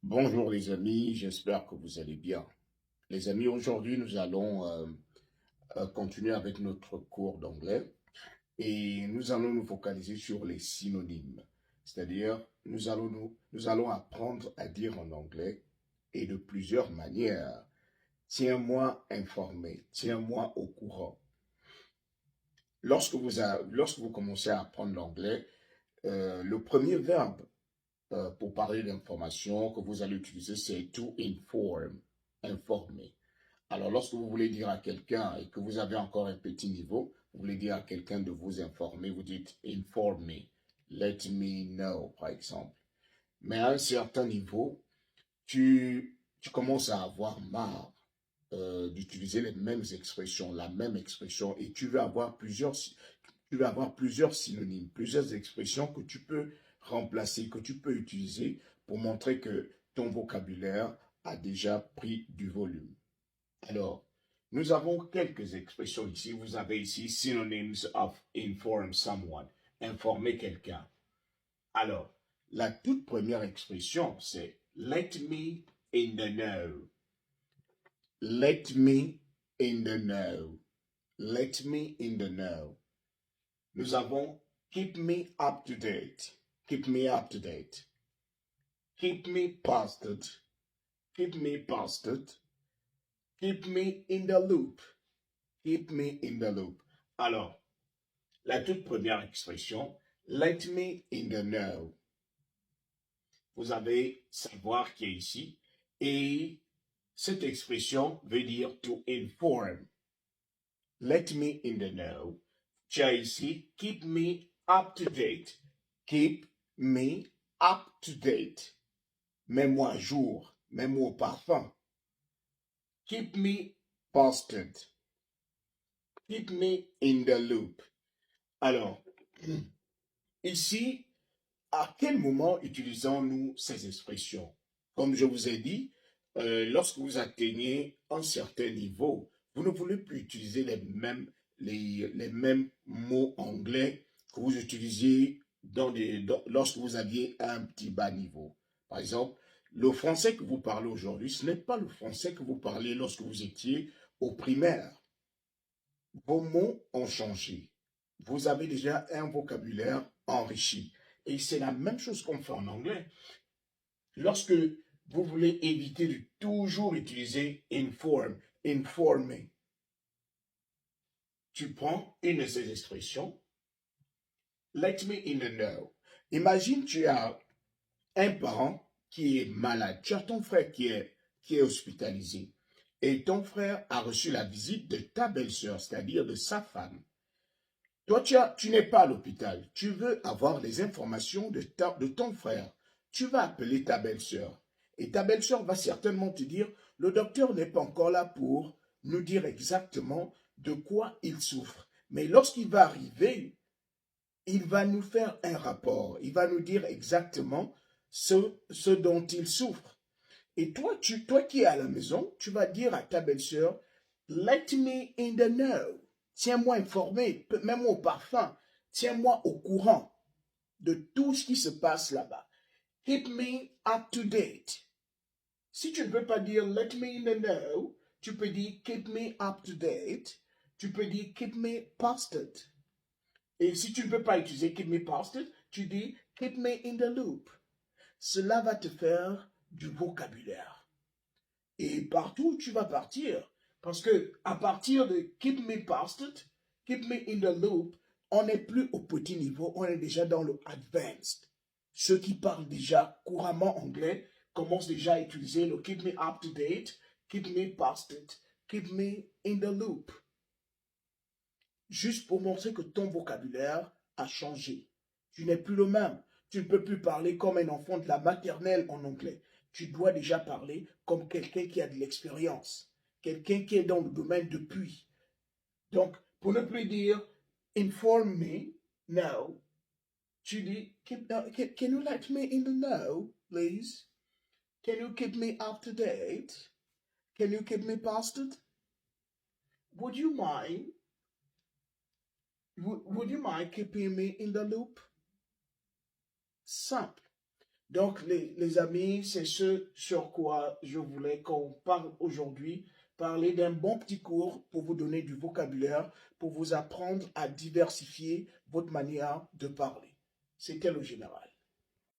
Bonjour les amis, j'espère que vous allez bien. Les amis, aujourd'hui nous allons continuer avec notre cours d'anglais et nous allons nous focaliser sur les synonymes. C'est-à-dire, nous allons apprendre à dire en anglais et de plusieurs manières. Tiens-moi informé, tiens-moi au courant. Lorsque vous commencez à apprendre l'anglais, le premier verbe pour parler d'information que vous allez utiliser, c'est to inform, informer. Alors, lorsque vous voulez dire à quelqu'un et que vous avez encore un petit niveau, vous voulez dire à quelqu'un de vous informer, vous dites inform me, let me know, par exemple. Mais à un certain niveau, tu commences à avoir marre d'utiliser les mêmes expressions, la même expression, et tu vas avoir plusieurs synonymes, plusieurs expressions que tu peux remplacer, que tu peux utiliser pour montrer que ton vocabulaire a déjà pris du volume. Alors, nous avons quelques expressions ici. Vous avez ici synonyms of inform someone, informer quelqu'un. Alors, la toute première expression, c'est let me in the know. Let me in the know. Let me in the know. Nous avons keep me up to date. Keep me up to date. Keep me posted. Keep me posted. Keep me in the loop. Keep me in the loop. Alors, la toute première expression, let me in the know. Vous avez savoir qui est ici. Et cette expression veut dire to inform. Let me in the know. Tu as ici, keep me up to date. Keep me up to date. Mets-moi à jour. Mets-moi au parfum. Keep me posted. Keep me in the loop. Alors, ici, à quel moment utilisons-nous ces expressions? Comme je vous ai dit, lorsque vous atteignez un certain niveau, vous ne voulez plus utiliser les mêmes mots anglais que vous utilisiez lorsque vous aviez un petit bas niveau. Par exemple, le français que vous parlez aujourd'hui, ce n'est pas le français que vous parliez lorsque vous étiez au primaire. Vos mots ont changé. Vous avez déjà un vocabulaire enrichi. Et c'est la même chose qu'on fait en anglais. Lorsque vous voulez éviter de toujours utiliser inform, informer, tu prends une de ces expressions, let me in the know. Imagine tu as un parent qui est malade, tu as ton frère qui est hospitalisé et ton frère a reçu la visite de ta belle-sœur, c'est-à-dire de sa femme. Toi, tu n'es pas à l'hôpital. Tu veux avoir les informations de ton frère. Tu vas appeler ta belle-sœur. Et ta belle-sœur va certainement te dire, le docteur n'est pas encore là pour nous dire exactement de quoi il souffre. Mais lorsqu'il va arriver, il va nous faire un rapport. Il va nous dire exactement ce dont il souffre. Et toi qui es à la maison, tu vas dire à ta belle-sœur, let me in the know. Tiens-moi informé, même au parfum. Tiens-moi au courant de tout ce qui se passe là-bas. Keep me up to date. Si tu ne veux pas dire let me in the know, tu peux dire keep me up to date. Tu peux dire keep me posted. Et si tu ne peux pas utiliser keep me posted, tu dis keep me in the loop. Cela va te faire du vocabulaire. Et partout où tu vas partir, parce que à partir de keep me posted, keep me in the loop, on n'est plus au petit niveau, on est déjà dans le advanced. Ceux qui parlent déjà couramment anglais commencent déjà à utiliser le keep me up to date, keep me posted, keep me in the loop. Juste pour montrer que ton vocabulaire a changé. Tu n'es plus le même. Tu ne peux plus parler comme un enfant de la maternelle en anglais. Tu dois déjà parler comme quelqu'un qui a de l'expérience, quelqu'un qui est dans le domaine depuis. Donc, pour ne plus dire inform me now, tu dis can you let me in the know, please? Can you keep me up to date? Can you keep me posted? Would you mind? Would you mind keeping me in the loop? Simple. Donc, les amis, c'est ce sur quoi je voulais qu'on parle aujourd'hui. Parler d'un bon petit cours pour vous donner du vocabulaire, pour vous apprendre à diversifier votre manière de parler. C'était le général.